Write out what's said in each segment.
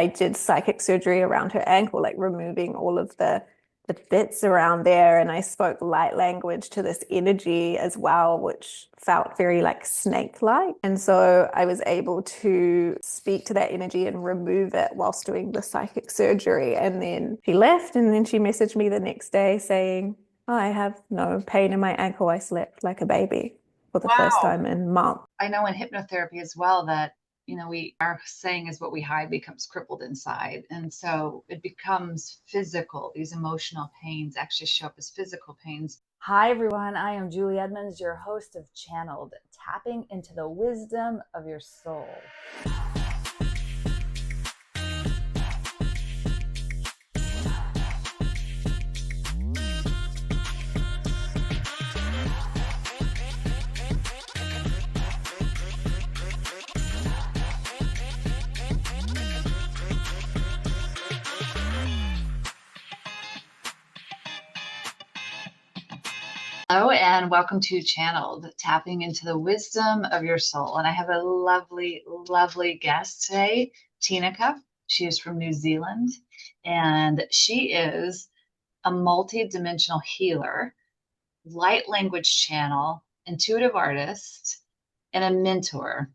I did psychic surgery around her ankle, like removing all of the bits around there. And I spoke light language to this energy as well, which felt very like snake-like. And so I was able to speak to that energy and remove it whilst doing the psychic surgery. And then she left, and then she messaged me the next day saying, "Oh, I have no pain in my ankle. I slept like a baby for the first Wow. time in months." I know in hypnotherapy as well that, we our saying is what we hide becomes crippled inside. And so it becomes physical. These emotional pains actually show up as physical pains. Hi, everyone. I am Julie Edmonds, your host of Channeled, tapping into the wisdom of your soul. Hello, and welcome to Channeled, tapping into the wisdom of your soul. And I have a lovely, lovely guest today, Tinaka. She is from New Zealand, and she is a multi-dimensional healer, light language channel, intuitive artist, and a mentor.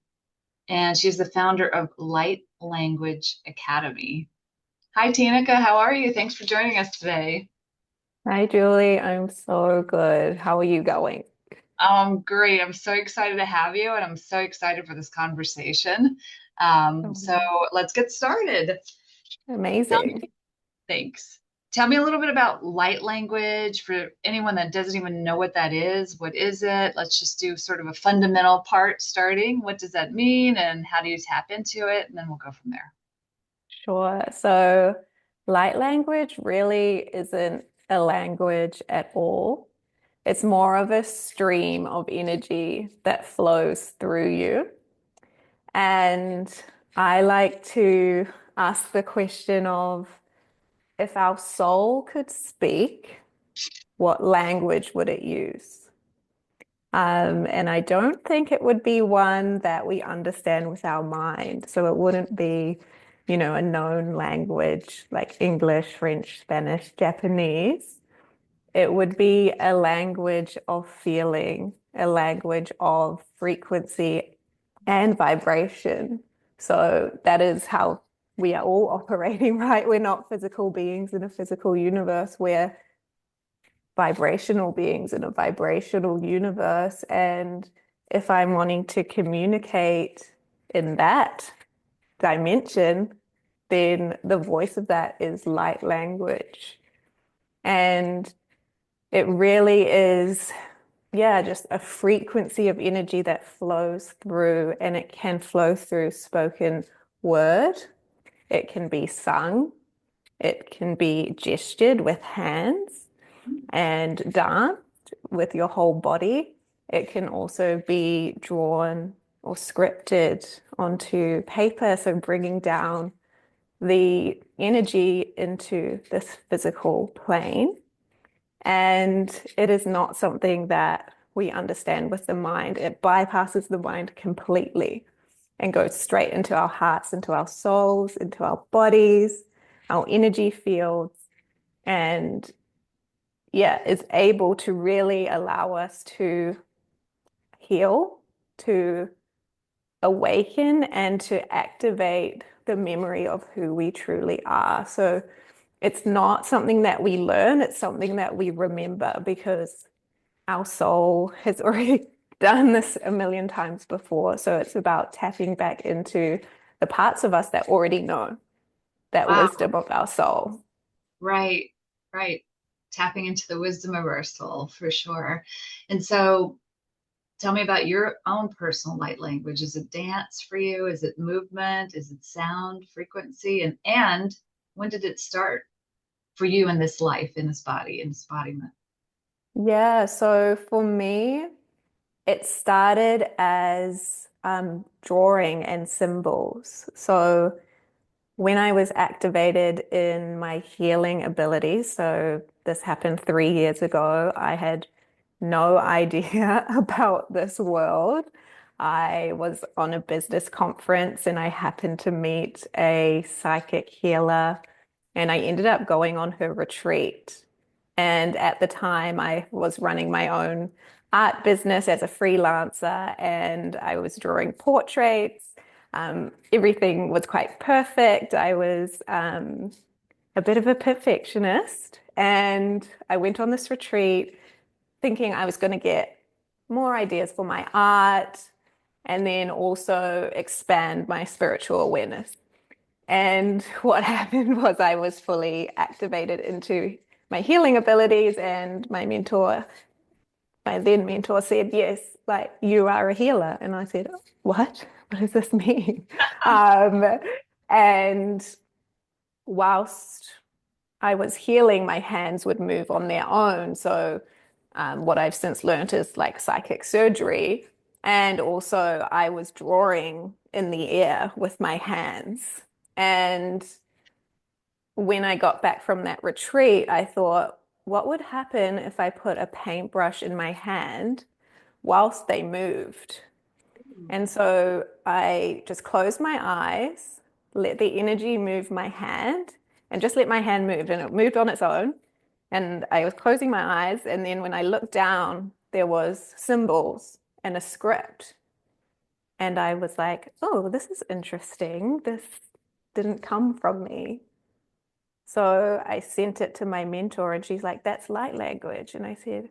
And she's the founder of Light Language Academy. Hi, Tinaka. How are you? Thanks for joining us today. Hi, Julie. I'm so good. How are you going? Great. I'm so excited to have you, and I'm so excited for this conversation. So let's get started. Tell me, Amazing. thanks. Tell me a little bit about light language for anyone that doesn't even know what that is. What is it? Let's just do sort of a fundamental part starting. What does that mean, and how do you tap into it? And then we'll go from there. Sure. So light language really isn't a language at all. It's more of a stream of energy that flows through you. And I like to ask the question of, if our soul could speak, what language would it use? And I don't think it would be one that we understand with our mind. So it wouldn't be, a known language like English, French, Spanish, Japanese. It would be a language of feeling, a language of frequency and vibration. So that is how we are all operating, right? We're not physical beings in a physical universe. We're vibrational beings in a vibrational universe. And if I'm wanting to communicate in that dimension, then the voice of that is light language. And it really is, yeah, just a frequency of energy that flows through, and it can flow through spoken word. It can be sung. It can be gestured with hands and danced with your whole body. It can also be drawn or scripted onto paper. So bringing down the energy into this physical plane. And it is not something that we understand with the mind. It bypasses the mind completely and goes straight into our hearts, into our souls, into our bodies, our energy fields. And yeah, is able to really allow us to heal, to awaken, and to activate the memory of who we truly are. So it's not something that we learn, it's something that we remember, because our soul has already done this a million times before. So it's about tapping back into the parts of us that already know that Wow. wisdom of our soul. Right, right. Tapping into the wisdom of our soul for sure. And so tell me about your own personal light language. Is it dance for you? Is it movement? Is it sound, frequency? And when did it start for you in this life, in this body, in this embodiment? Yeah, so for me, it started as drawing and symbols. So when I was activated in my healing abilities, so this happened 3 years ago, I had no idea about this world. I was on a business conference and I happened to meet a psychic healer, and I ended up going on her retreat. And at the time, I was running my own art business as a freelancer, and I was drawing portraits. Everything was quite perfect. I was a bit of a perfectionist, and I went on this retreat thinking I was going to get more ideas for my art and then also expand my spiritual awareness. And what happened was I was fully activated into my healing abilities, and my then mentor said, yes, like you are a healer. And I said, what? What does this mean? Um, and whilst I was healing, my hands would move on their own. So what I've since learned is like psychic surgery. And also I was drawing in the air with my hands. And when I got back from that retreat, I thought, what would happen if I put a paintbrush in my hand whilst they moved? And so I just closed my eyes, let the energy move my hand, and just let my hand move. And it moved on its own. And I was closing my eyes. And then when I looked down, there was symbols and a script. And I was like, oh, this is interesting. This didn't come from me. So I sent it to my mentor, and she's like, that's light language. And I said,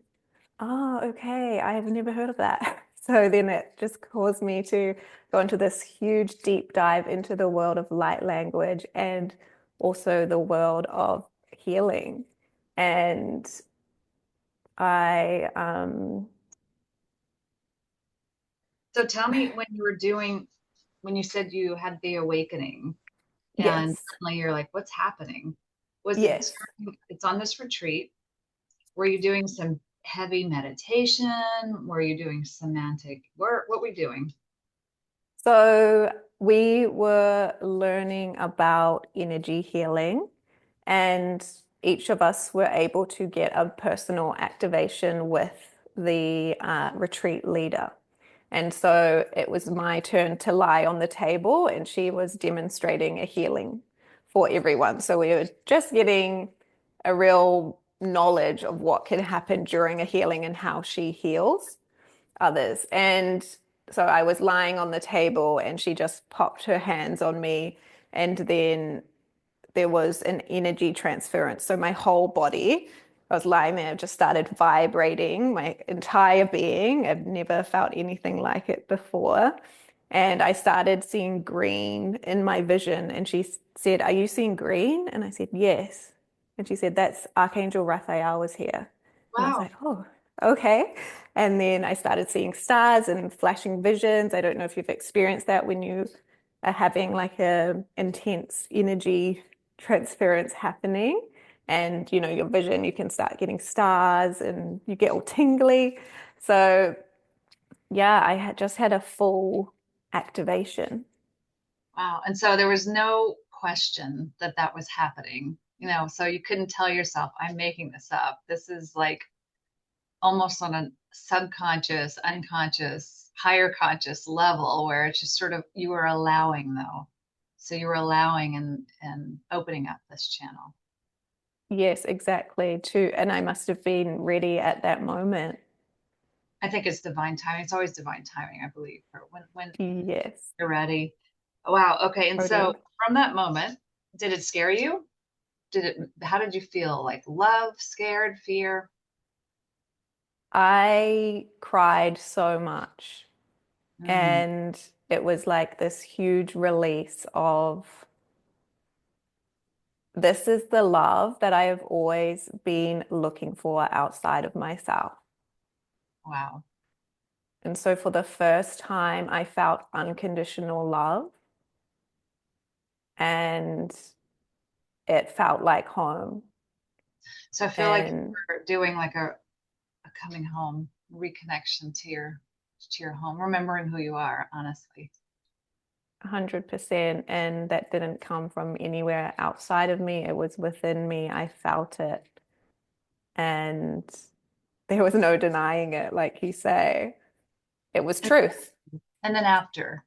oh, okay. I have never heard of that. So then it just caused me to go into this huge deep dive into the world of light language and also the world of healing. And I, So tell me when you said you had the awakening and yes, suddenly you're like, what's happening? Was it yes. it's on this retreat? Were you doing some heavy meditation? Were you doing semantic work? What were you doing? So we were learning about energy healing, and each of us were able to get a personal activation with the retreat leader. And so it was my turn to lie on the table, and she was demonstrating a healing for everyone. So we were just getting a real knowledge of what can happen during a healing and how she heals others. And so I was lying on the table, and she just popped her hands on me, and then there was an energy transference. So my whole body, I was lying there, just started vibrating, my entire being. I've never felt anything like it before. And I started seeing green in my vision. And she said, are you seeing green? And I said, yes. And she said, that's Archangel Raphael was here. And I was Wow. like, oh, okay. And then I started seeing stars and flashing visions. I don't know if you've experienced that when you are having like a intense energy transference happening, and your vision, you can start getting stars and you get all tingly. So yeah, I had just had a full activation. Wow. And so there was no question that that was happening, so you couldn't tell yourself, I'm making this up. This is like almost on a subconscious, unconscious, higher conscious level where it's just sort of you were allowing though. So you were allowing and opening up this channel. Yes, exactly, too. And I must have been ready at that moment. I think it's divine timing. It's always divine timing, I believe, for when Yes, you're ready. Wow. Okay. And so totally. from that moment, did it scare you? How did you feel? Like love, scared, fear? I cried so much, Mm, and it was like this huge release of, this is the love that I have always been looking for outside of myself. wow. And so for the first time, I felt unconditional love, and it felt like home. So I feel like And you're doing like a coming home, reconnection to your home, remembering who you are, honestly. 100%. And that didn't come from anywhere outside of me. It was within me. I felt it. And there was no denying it, like you say. It was truth. And then after,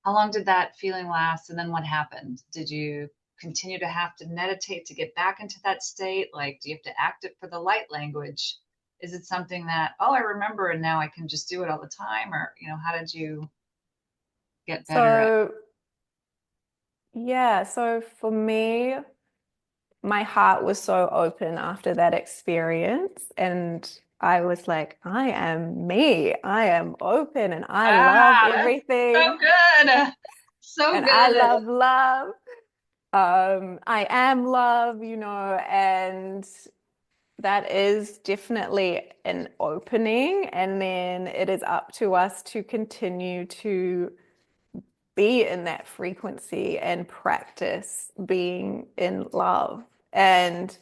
how long did that feeling last? And then what happened? Did you continue to have to meditate to get back into that state? Like, do you have to act it for the light language? Is it something that, oh, I remember and now I can just do it all the time? Or, how did you get better at? So, yeah, so for me, my heart was so open after that experience. And I was like, I am me. I am open and I love Ah, that's so everything good. So and I good. love love. I am love, and that is definitely an opening. And then it is up to us to continue to be in that frequency and practice being in love. And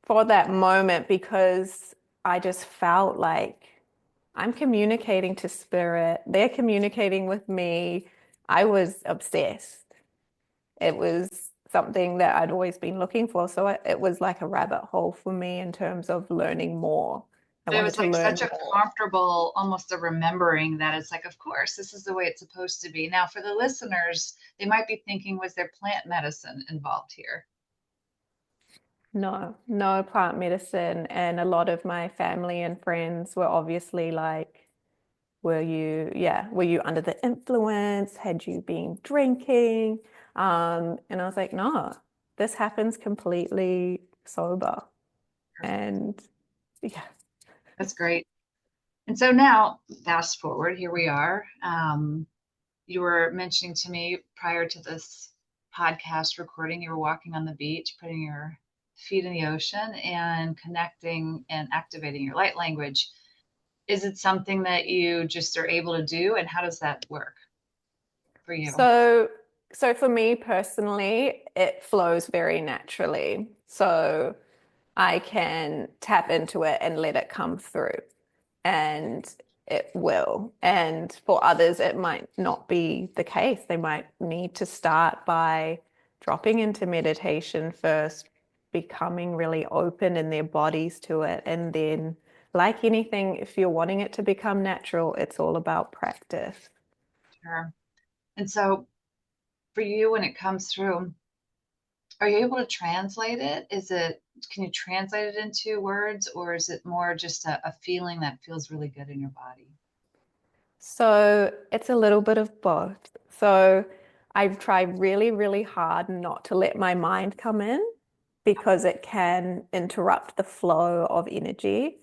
for that moment, because I just felt like I'm communicating to spirit, they're communicating with me. I was obsessed. It was something that I'd always been looking for. So it was like a rabbit hole for me in terms of learning more. I But it wanted was to like learn such a more. comfortable, almost a remembering that it's like, of course, this is the way it's supposed to be. Now, for the listeners, they might be thinking, was there plant medicine involved here? No, no plant medicine. And a lot of my family and friends were obviously like, were you under the influence? Had you been drinking? And I was like, no, this happens completely sober. And yeah. That's great. And so now, fast forward, here we are. You were mentioning to me prior to this podcast recording, you were walking on the beach, putting your feet in the ocean and connecting and activating your light language. Is it something that you just are able to do? And how does that work for you? So, so for me personally, it flows very naturally. So I can tap into it and let it come through, and it will. And for others, it might not be the case. They might need to start by dropping into meditation first, becoming really open in their bodies to it. And then, like anything, if you're wanting it to become natural, it's all about practice. Sure. And so for you, when it comes through, are you able to translate it? Can you translate it into words, or is it more just a feeling that feels really good in your body? So it's a little bit of both. So I've tried really, really hard not to let my mind come in because it can interrupt the flow of energy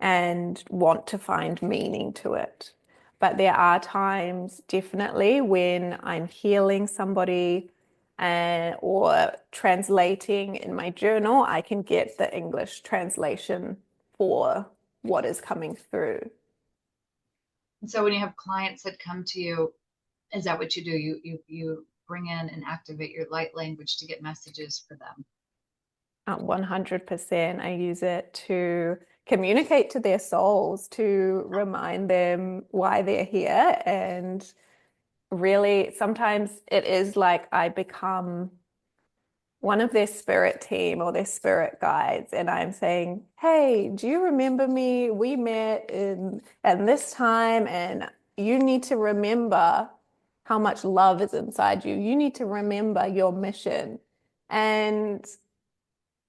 and want to find meaning to it. But there are times definitely when I'm healing somebody or translating in my journal, I can get the English translation for what is coming through. And so when you have clients that come to you, is that what you do? You bring in and activate your light language to get messages for them. 100%. I use it to communicate to their souls, to remind them why they're here. And really, sometimes it is like I become one of their spirit team or their spirit guides, and I'm saying, "Hey, do you remember me? We met in at this time, and you need to remember how much love is inside you. You need to remember your mission." And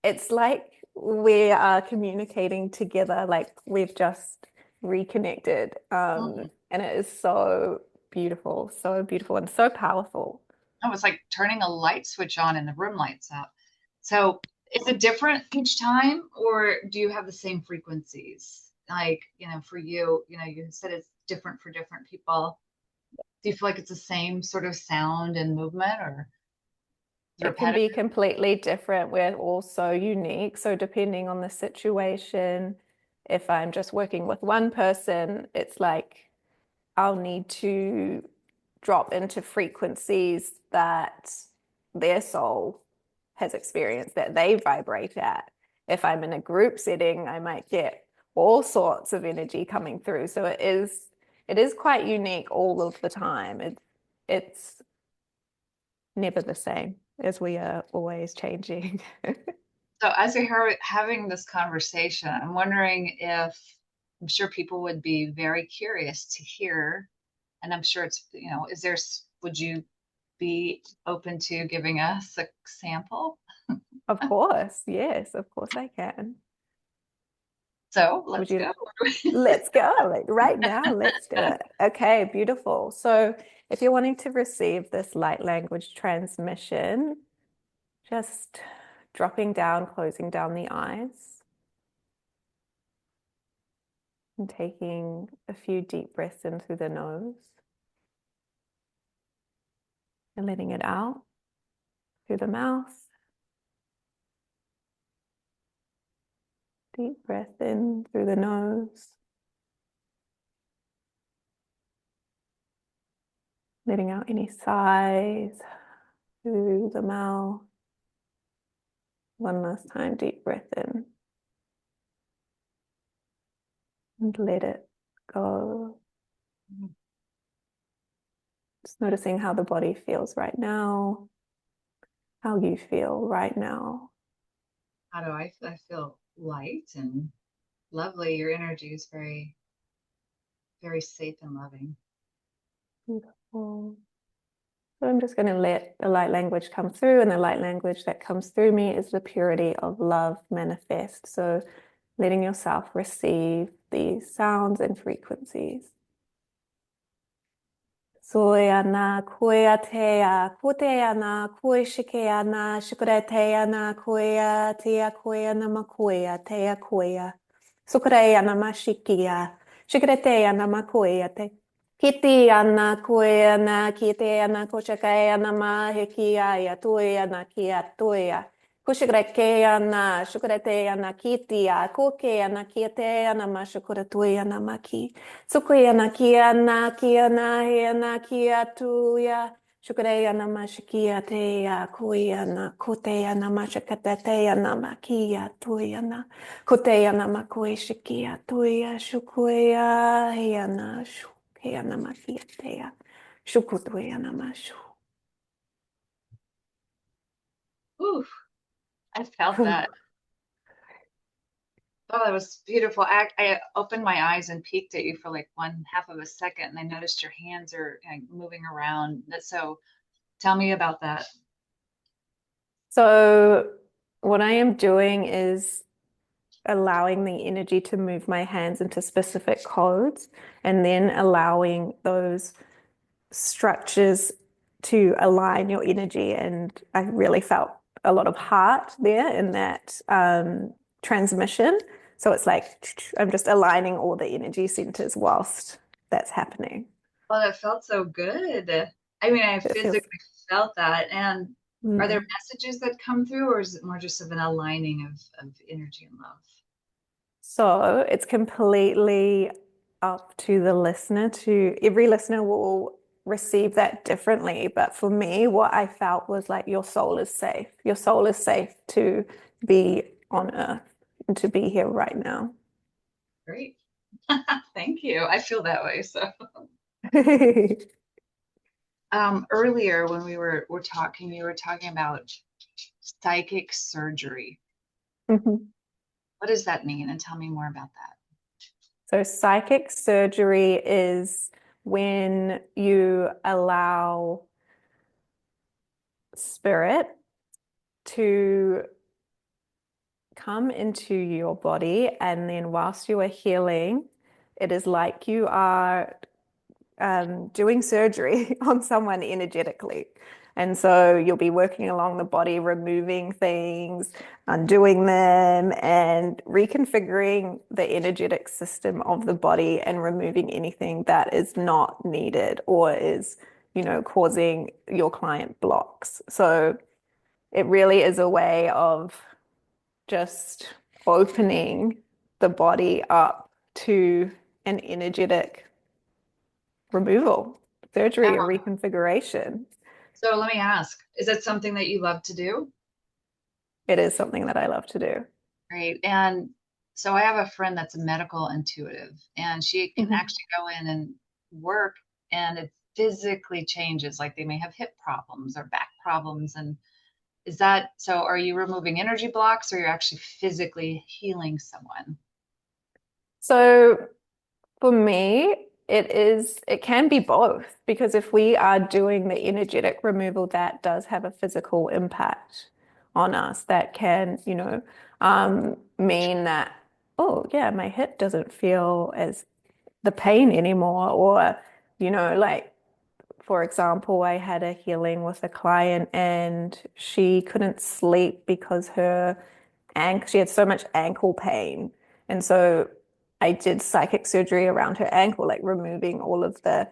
it's like we are communicating together, like we've just reconnected. Mm. And it is so beautiful and so powerful. Oh, it's like turning a light switch on and the room lights up. So is it different each time, or do you have the same frequencies? Like, for you, you said it's different for different people. Do you feel like it's the same sort of sound and movement, or is it It can be repetitive? completely different. We're all so unique. So, depending on the situation, if I'm just working with one person, it's like I'll need to drop into frequencies that their soul has experienced, that they vibrate at. If I'm in a group setting, I might get all sorts of energy coming through. So it is quite unique all of the time. It's never the same as we are always changing. So as we're having this conversation, I'm wondering if I'm sure people would be very curious to hear And I'm sure it's, would you be open to giving us a sample? Of course. Yes, of course I can. So Would let's you? go. Let's go. Like right now, let's do it. Okay, beautiful. So if you're wanting to receive this light language transmission, just dropping down, closing down the eyes, and taking a few deep breaths in through the nose and letting it out through the mouth. Deep breath in through the nose, letting out any sighs through the mouth. One last time, deep breath in and let it go. Just noticing how the body feels right now, how you feel right now. How do I feel light and lovely. Your energy is very, very safe and loving. Beautiful. So I'm just going to let the light language come through, and the light language that comes through me is the purity of love manifest. So letting yourself receive these sounds and frequencies. Soyana, koyatea, koteana, koishikeana, shikureteana, koya, tea koyana makoya, tea koya. Sukureana mashikia, shikureteana makoya te. Kitiana koyana, kiteana koshakaana mahikia, toyana kia toya. Kushikrekeana, shikureteana kitia, kokeana kieteana mashukuretoyana maki. Sukuyana kiana kiana hiana kia tuya. Shukreana mashikia teya kuyana kuteyana mashakateya makia tuyana. Kuteyana makuishikia tuya shukuya hiana shukeyana makia teya. Shukutuyana mashu. Ooh, I felt that. Oh, that was beautiful. I opened my eyes and peeked at you for like one half of a second, and I noticed your hands are moving around. So tell me about that. So what I am doing is allowing the energy to move my hands into specific codes, and then allowing those structures to align your energy. And I really felt a lot of heart there in that transmission. So it's like I'm just aligning all the energy centers whilst that's happening. Well, it felt so good. I mean, I It feels. physically felt that. And are there Mm. messages that come through, or is it more just of an aligning of energy and love? So it's completely up to the listener. To every listener will receive that differently. But for me, what I felt was like your soul is safe. Your soul is safe to be on earth and to be here right now. Great. Thank you. I feel that way. So earlier when we were talking, you were talking about psychic surgery. Mhm. What does that mean? And tell me more about that. So psychic surgery is when you allow spirit to come into your body, and then whilst you are healing, it is like you are doing surgery on someone energetically. And so you'll be working along the body, removing things, undoing them, and reconfiguring the energetic system of the body and removing anything that is not needed or is, causing your client blocks. So it really is a way of just opening the body up to an energetic removal, surgery, or Yeah. reconfiguration. So let me ask, is that something that you love to do? It is something that I love to do. Great. And so I have a friend that's a medical intuitive, and she can Mhm. actually go in and work, and it physically changes. Like they may have hip problems or back problems. And is that so? Are you removing energy blocks, or you're actually physically healing someone? So for me, it can be both, because if we are doing the energetic removal, that does have a physical impact on us. That can, mean that, oh yeah, my hip doesn't feel as the pain anymore. Or, like, for example, I had a healing with a client and she couldn't sleep because she had so much ankle pain. And so I did psychic surgery around her ankle, like removing all of the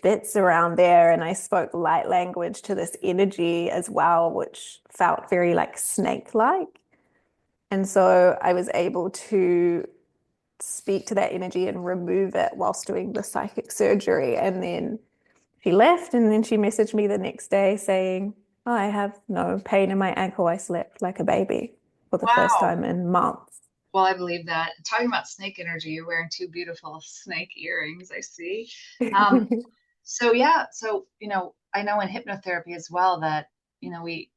bits around there. And I spoke light language to this energy as well, which felt very like snake-like. And so I was able to speak to that energy and remove it whilst doing the psychic surgery. And then she left, and then she messaged me the next day saying, oh, I have no pain in my ankle. I slept like a baby for the first Wow. time in months. Well, I believe that. Talking about snake energy, you're wearing two beautiful snake earrings, I see. Um, so yeah, so I know in hypnotherapy as well that, we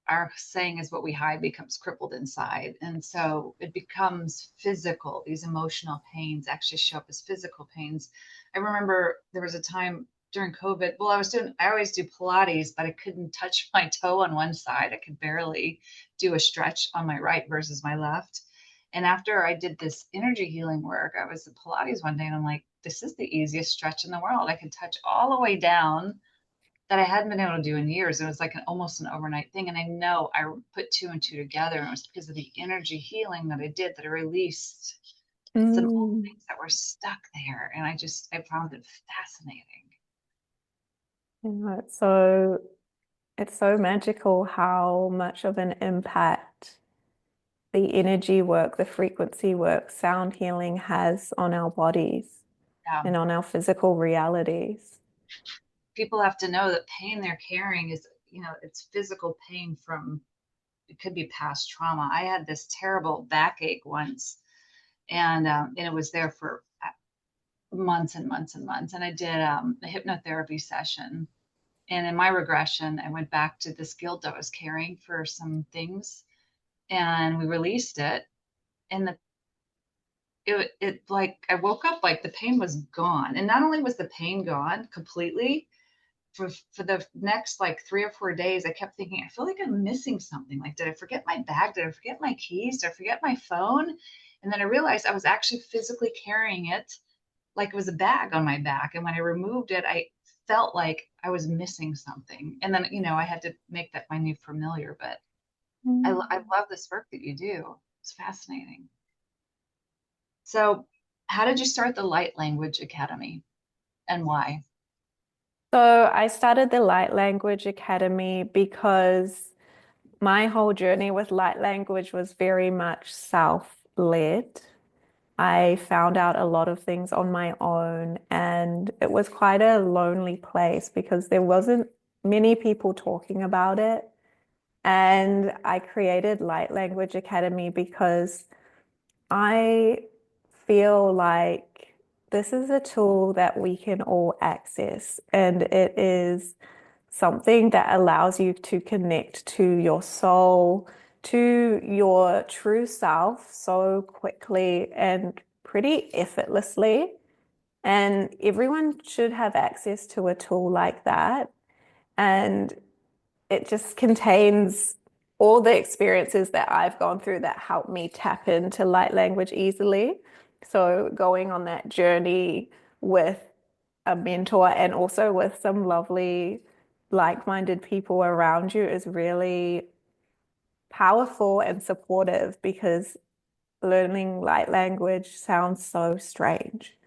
our saying is what we hide becomes crippled inside. And so it becomes physical. These emotional pains actually show up as physical pains. I remember there was a time during COVID. Well, I always do Pilates, but I couldn't touch my toe on one side. I could barely do a stretch on my right versus my left. And after I did this energy healing work, I was at Pilates one day and I'm like, this is the easiest stretch in the world. I can touch all the way down that I hadn't been able to do in years. It was like almost an overnight thing. And I know I put two and two together. And it was because of the energy healing that I did that I released some old Mm. things that were stuck there. And I found it fascinating. It's so magical how much of an impact the energy work, the frequency work, sound healing has on our bodies Yeah. and on our physical realities. People have to know that pain they're carrying is, it's physical pain from, it could be past trauma. I had this terrible backache once, and it was there for months and months and months. And I did a hypnotherapy session. And in my regression, I went back to this guilt I was carrying for some things, and we released it. And it like I woke up like the pain was gone. And not only was the pain gone completely, for the next like 3 or 4 days, I kept thinking, I feel like I'm missing something. Like, did I forget my bag? Did I forget my keys? Did I forget my phone? And then I realized I was actually physically carrying it like it was a bag on my back. And when I removed it, I felt like I was missing something. And then, I had to make that my new familiar. But I love this work that you do. It's fascinating. So, how did you start the Light Language Academy and why? So I started the Light Language Academy because my whole journey with light language was very much self-led. I found out a lot of things on my own, and it was quite a lonely place because there wasn't many people talking about it. And I created Light Language Academy because I feel like this is a tool that we can all access, and it is something that allows you to connect to your soul, to your true self so quickly and pretty effortlessly. And everyone should have access to a tool like that. And it just contains all the experiences that I've gone through that help me tap into light language easily. So going on that journey with a mentor and also with some lovely like-minded people around you is really powerful and supportive, because learning light language sounds so strange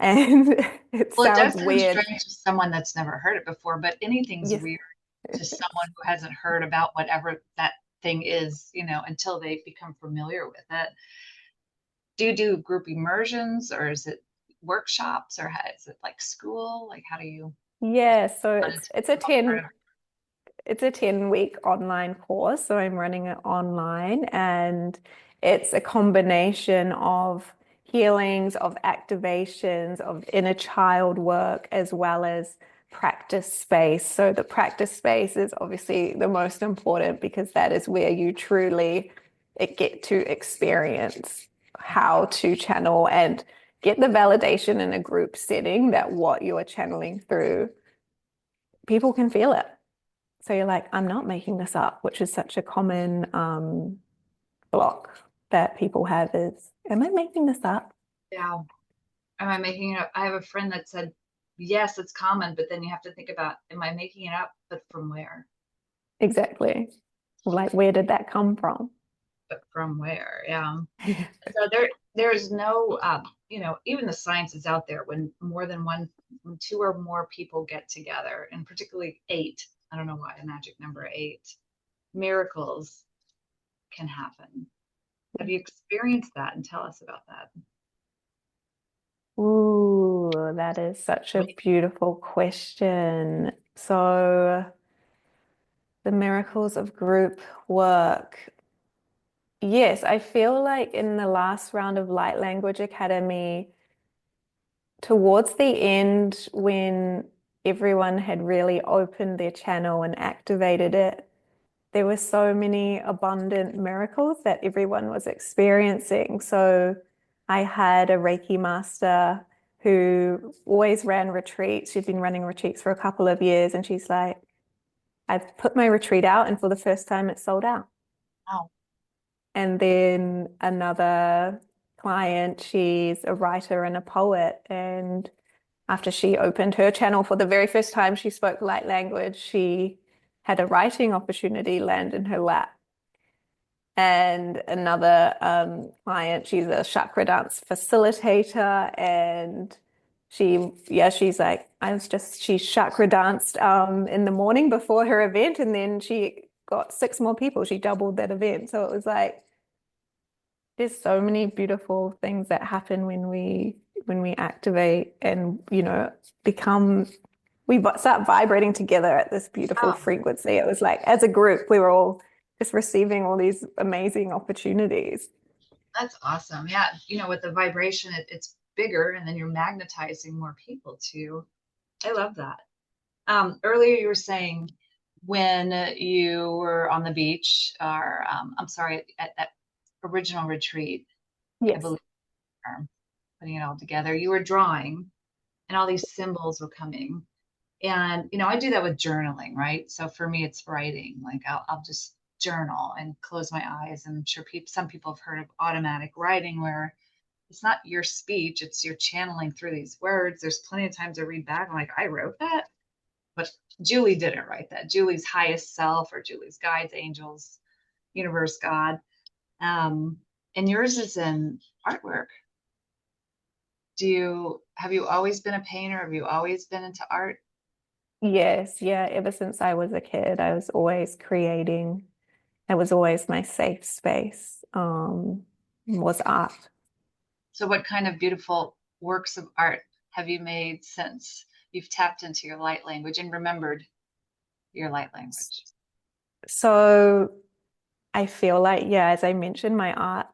and it Well, it sounds does sound weird. strange to someone that's never heard it before, but anything's Yes. weird to someone who hasn't heard about whatever that thing is, until they become familiar with it. Do you do group immersions, or is it workshops, or is it like school? Like, how do you Yeah, so run it's into it's a what part 10 of it's a 10-week online course, so I'm running it online, and it's a combination of healings, of activations, of inner child work, as well as practice space. So the practice space is obviously the most important, because that is where you truly get to experience how to channel and get the validation in a group setting that what you are channeling through, people can feel it. So you're like, I'm not making this up, which is such a common block that people have is, am I making this up? Yeah. Am I making it up? I have a friend that said, yes, it's common, but then you have to think about, am I making it up? But from where? Exactly. Like, where did that come from? But from where? Yeah. So there's no, even the science is out there when more than one, when two or more people get together, and particularly eight. I don't know why the magic number eight, miracles can happen. Have you experienced that? And tell us about that. Ooh, that is such a beautiful question. So, the miracles of group work. Yes, I feel like in the last round of Light Language Academy, towards the end, when everyone had really opened their channel and activated it, there were so many abundant miracles that everyone was experiencing. So I had a Reiki master who always ran retreats. She'd been running retreats for a couple of years, and she's like, I've put my retreat out, and for the first time, it's sold out. Wow. And then another client, she's a writer and a poet. And after she opened her channel for the very first time, she spoke light language. She had a writing opportunity land in her lap. And another client, she's a chakra dance facilitator. And she's like, she chakra danced in the morning before her event. And then she got 6 more people. She doubled that event. So it was like, there's so many beautiful things that happen when we activate and become we start vibrating together at this beautiful Oh, frequency. It was like as a group we were all just receiving all these amazing opportunities. that's awesome. Yeah. With the vibration, it's bigger, and then you're magnetizing more people too. I love that. Earlier you were saying when you were on the beach, or I'm sorry, at that original retreat, I Yes. believe, putting it all together, you were drawing, and all these symbols were coming. And I do that with journaling, right? So for me, it's writing. Like I'll just journal and close my eyes. And I'm sure some people have heard of automatic writing, where it's not your speech, it's you're channeling through these words. There's plenty of times I read back, I'm like, I wrote that, but Julie didn't write that. Julie's highest self, or Julie's guides, angels, universe, God. Um, and yours is in artwork. Have you always been a painter? Have you always been into art? Yes, yeah, ever since I was a kid I was always creating. It was always my safe space, was art. So what kind of beautiful works of art have you made since you've tapped into your light language and remembered your light language? So I feel like, yeah, as I mentioned, my art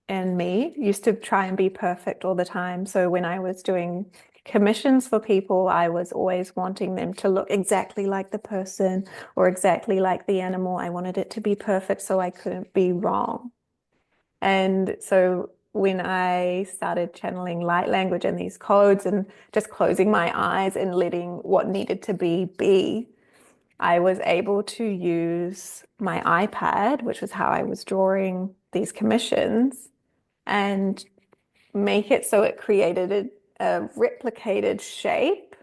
and me used to try and be perfect all the time. So when I was doing commissions for people, I was always wanting them to look exactly like the person or exactly like the animal. I wanted it to be perfect so I couldn't be wrong. And so when I started channeling light language and these codes and just closing my eyes and letting what needed to be, I was able to use my iPad, which was how I was drawing these commissions, and make it so it created a replicated shape.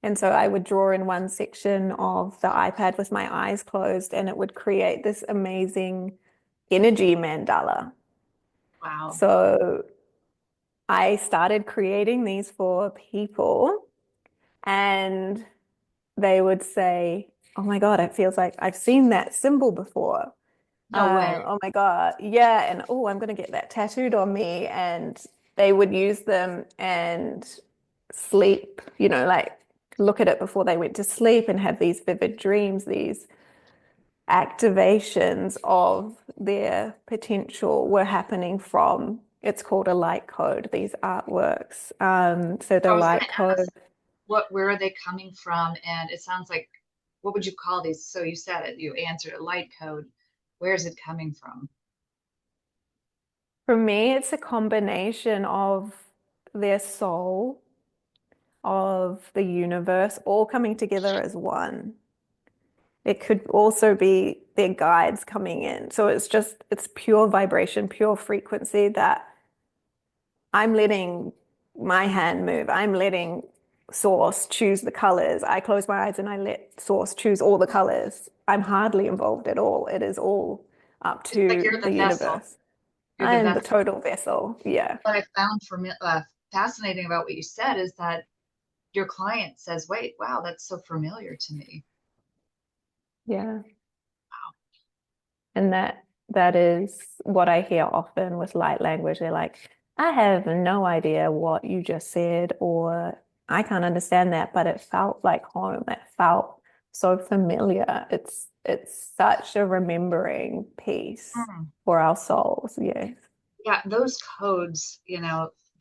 And so I would draw in one section of the iPad with my eyes closed, and it would create this amazing energy mandala. Wow. So I started creating these for people, and they would say, oh my God, it feels like I've seen that symbol before. No way. Oh my God, yeah. And oh, I'm going to get that tattooed on me. And they would use them and sleep, like look at it before they went to sleep and have these vivid dreams, these activations of their potential were happening from, it's called a light code, these artworks. So the I was going light to code. ask, where are they coming from? And it sounds like, what would you call these? So you said it, you answered a light code. Where is it coming from? For me, it's a combination of their soul of the universe all coming together as one. It could also be their guides coming in. So it's pure vibration, pure frequency that I'm letting my hand move. I'm letting Source choose the colors. I close my eyes and I let Source choose all the colors. I'm hardly involved at all. It is all up It's like to you're the the vessel. universe. You're I the am the vessel. total vessel. Yeah. What I found fascinating about what you said is that your client says, wait, wow, that's so familiar to me. Yeah. And that is what I hear often with light language. They're like, I have no idea what you just said, or I can't understand that, but it felt like home. It felt so familiar. It's such a remembering piece Hmm. for our souls. Yes. Yeah, those codes,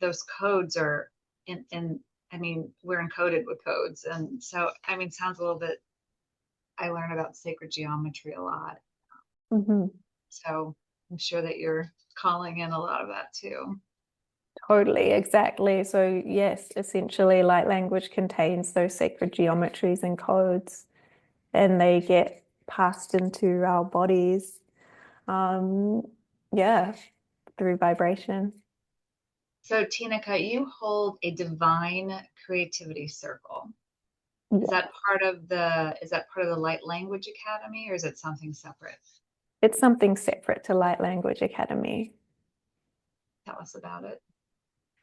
those codes are in I mean, we're encoded with codes. And so, I mean, sounds a little bit, I learn about sacred geometry a lot. Hmm. So I'm sure that you're calling in a lot of that too. Totally, exactly. So yes, essentially light language contains those sacred geometries and codes, and they get passed into our bodies. Um, yeah, through vibration. So Tinaka, you hold a divine creativity circle. Is Yeah. that part of the Light Language Academy, or is it something separate? It's something separate to Light Language Academy. Tell us about it.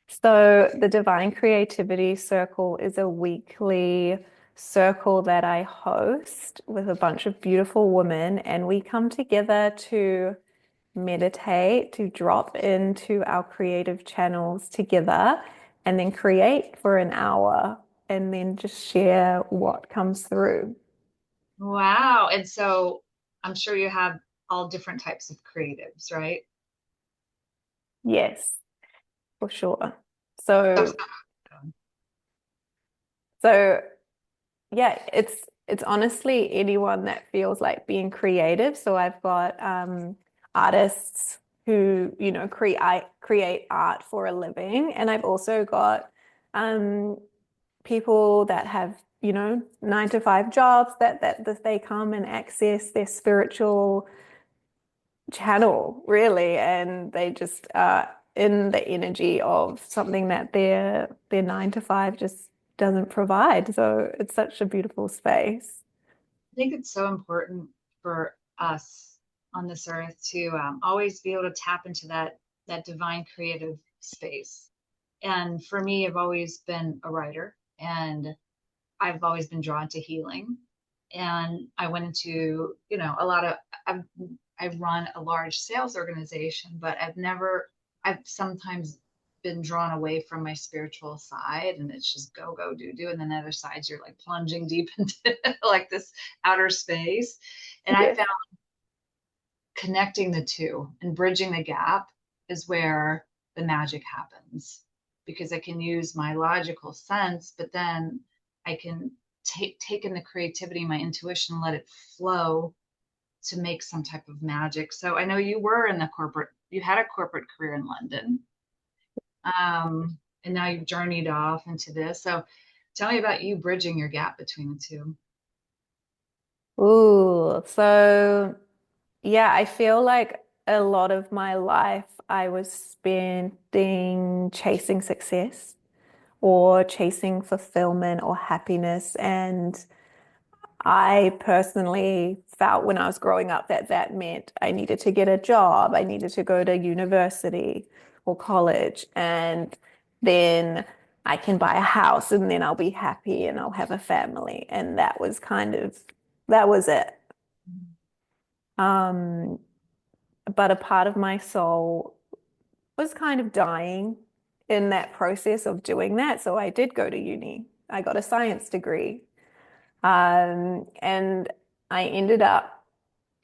So the Divine Creativity Circle is a weekly circle that I host with a bunch of beautiful women, and we come together to meditate, to drop into our creative channels together, and then create for an hour, and then just share what comes through. Wow. And so I'm sure you have all different types of creatives, right? Yes, for sure. So, So, so yeah, it's honestly anyone that feels like being creative. So I've got artists who, create art for a living, and I've also got um people that have, 9 to 5 jobs that they come and access their spiritual channel, really, and they just are in the energy of something that their 9 to 5 just doesn't provide. So it's such a beautiful space. I think it's so important for us on this earth to always be able to tap into that divine creative space. And for me, I've always been a writer, and I've always been drawn to healing. And I went into, a lot of, I've, I've run a large sales organization, but I've sometimes been drawn away from my spiritual side, and it's just go, go, do, do. And then the other sides, you're like plunging deep into like this outer space. And I Yes. found connecting the two and bridging the gap is where the magic happens, because I can use my logical sense, but then I can take in the creativity, my intuition, let it flow to make some type of magic. So I know you had a corporate career in London, and now you've journeyed off into this. So tell me about you bridging your gap between the two. Ooh, so yeah, I feel like a lot of my life I was spending chasing success or chasing fulfillment or happiness. And I personally felt when I was growing up that that meant I needed to get a job, I needed to go to university or college, and then I can buy a house and then I'll be happy and I'll have a family. And that was it. Um, but a part of my soul was kind of dying in that process of doing that. So I did go to uni. I got a science degree. And I ended up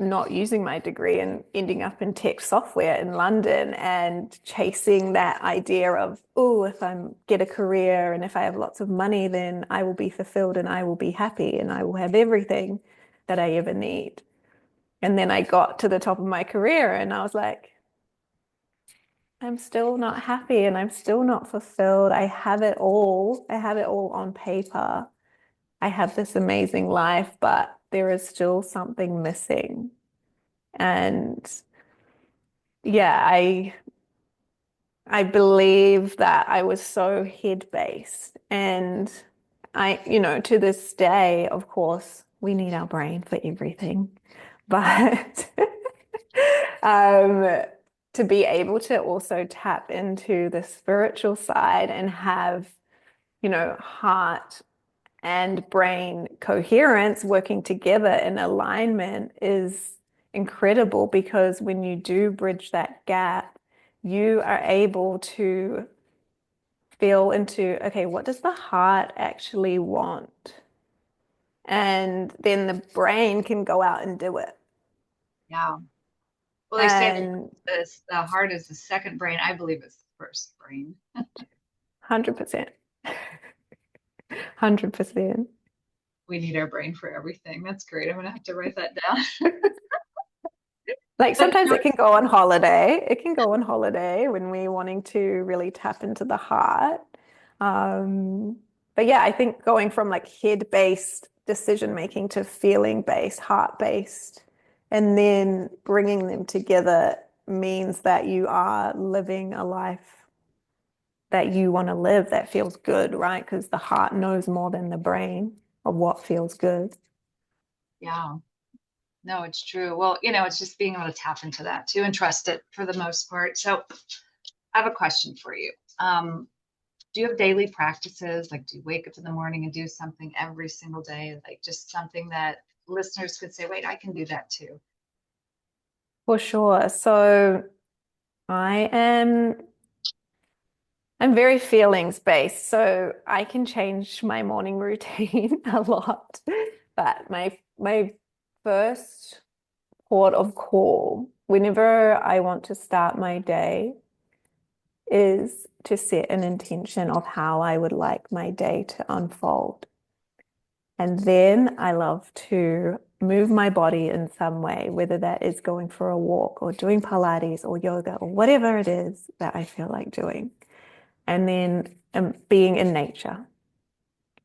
not using my degree and ending up in tech software in London and chasing that idea of, oh, if I get a career and if I have lots of money, then I will be fulfilled and I will be happy and I will have everything that I ever need. And then I got to the top of my career and I was like, I'm still not happy and I'm still not fulfilled. I have it all. I have it all on paper. I have this amazing life, but there is still something missing. And yeah, I believe that I was so head-based. And to this day, of course, we need our brain for everything. But um, to be able to also tap into the spiritual side and have, heart and brain coherence working together in alignment is incredible because when you do bridge that gap, you are able to feel into, okay, what does the heart actually want? And then the brain can go out and do it. Yeah. Well, they say And the heart is the second brain. I believe it's the first brain. 100%. 100%. We need our brain for everything. That's great. I'm gonna have to write that down. Like But sometimes it can go on holiday. It can go on holiday when we're wanting to really tap into the heart. Um, but yeah, I think going from like head-based decision making to feeling-based, heart-based, and then bringing them together means that you are living a life that you want to live that feels good, right? Because the heart knows more than the brain of what feels good. yeah, no, it's true. Well, it's just being able to tap into that too and trust it for the most part. So I have a question for you. Do you have daily practices? Like, do you wake up in the morning and do something every single day? Like just something that listeners could say, wait, I can do that too. For sure. So I am I'm very feelings based, so I can change my morning routine a lot. But my first port of call, whenever I want to start my day, is to set an intention of how I would like my day to unfold. And then I love to move my body in some way, whether that is going for a walk or doing Pilates or yoga or whatever it is that I feel like doing. And then being in nature.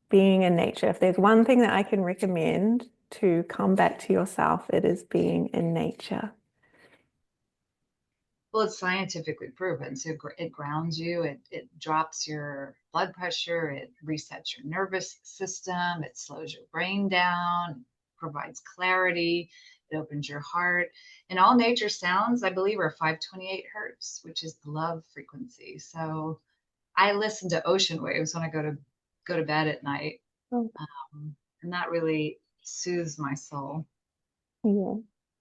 Being in nature. If there's one thing that I can recommend to come back to yourself, it is being in nature. Well, it's scientifically proven. So it grounds you, it drops your blood pressure, it resets your nervous system, it slows your brain down, provides clarity, it opens your heart. And all nature sounds, I believe, are 528 hertz, which is the love frequency. So I listen to ocean waves when I go to bed at night. Oh, And that really soothes my soul. yeah.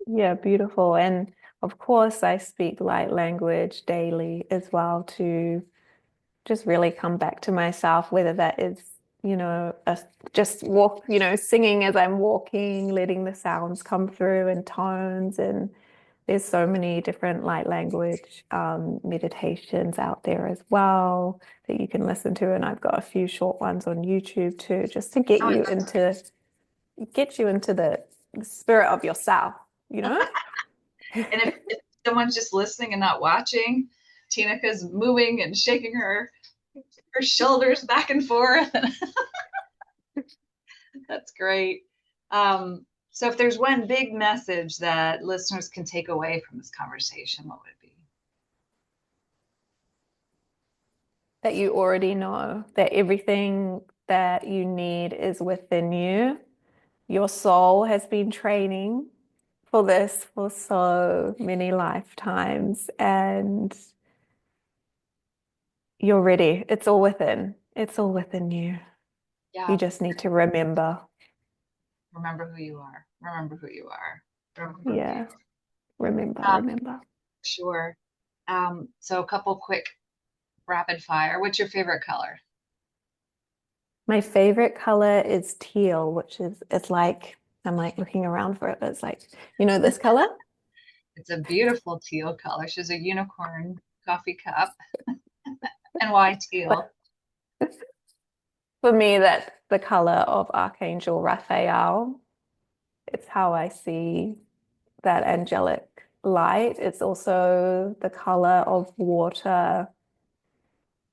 Yeah, beautiful. And of course, I speak light language daily as well to just really come back to myself, whether that is, just walk, singing as I'm walking, letting the sounds come through and tones. And there's so many different light language meditations out there as well that you can listen to. And I've got a few short ones on YouTube too, just to Oh, get you into the spirit of yourself, you know? and if someone's just listening and not watching, Tinaka's moving and shaking her shoulders back and forth. That's great. So if there's one big message that listeners can take away from this conversation, what would it be? That you already know that everything that you need is within you. Your soul has been training for this for so many lifetimes, and you're ready. It's all within. It's all within you. You Yeah, just need to remember. remember who you are. Remember who you are. Remember who you Yeah, remember, are. remember. Sure. So a couple quick rapid fire. What's your favorite color? My favorite color is teal, which is it's like I'm like looking around for it, but it's like, this color? It's a beautiful teal color. She's a unicorn coffee cup. And why teal? For me, that's the color of Archangel Raphael. It's how I see that angelic light. It's also the color of water.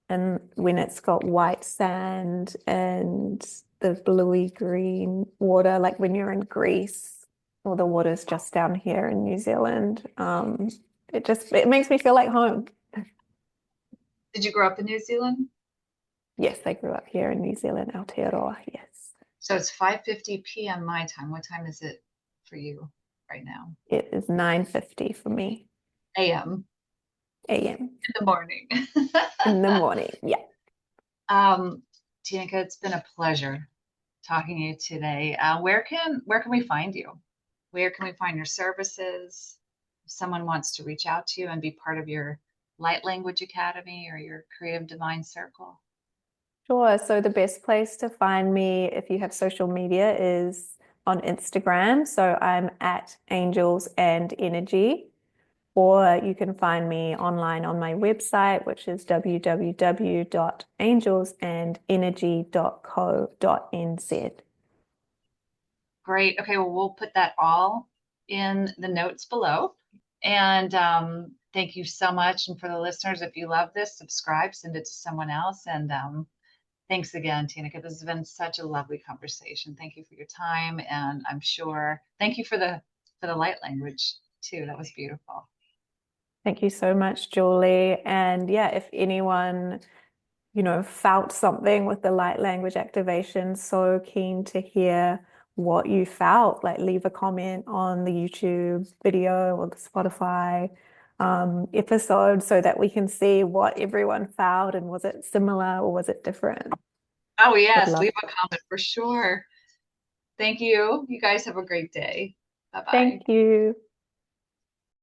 And when it's got white sand and the bluey green water, like when you're in Greece, or the water's just down here in New Zealand, it makes me feel like home. Did you grow up in New Zealand? Yes, I grew up here in New Zealand, Aotearoa, yes. So it's 5:50 p.m. my time. What time is it for you right now? It is 9:50 for me, A.M. AM in the morning. in the morning. Yeah. Tinaka, it's been a pleasure talking to you today. Where can we find you? Where can we find your services? If someone wants to reach out to you and be part of your Light Language Academy or your Creative Divine Circle. Sure. So the best place to find me if you have social media is on Instagram. So I'm at Angels and Energy, or you can find me online on my website, which is www.angelsandenergy.co.nz. Great. Okay, well, we'll put that all in the notes below. And thank you so much. And for the listeners, if you love this, subscribe, send it to someone else. And thanks again, Tinaka. This has been such a lovely conversation. Thank you for your time. And I'm sure, thank you for the light language too. That was beautiful. Thank you so much, Julie. And yeah, if anyone, felt something with the light language activation, so keen to hear what you felt. Like, leave a comment on the YouTube video or the Spotify episode so that we can see what everyone felt, and was it similar or was it different? Oh, Would yes. love. Leave a comment for sure. Thank you. You guys have a great day. Bye-bye. Thank you.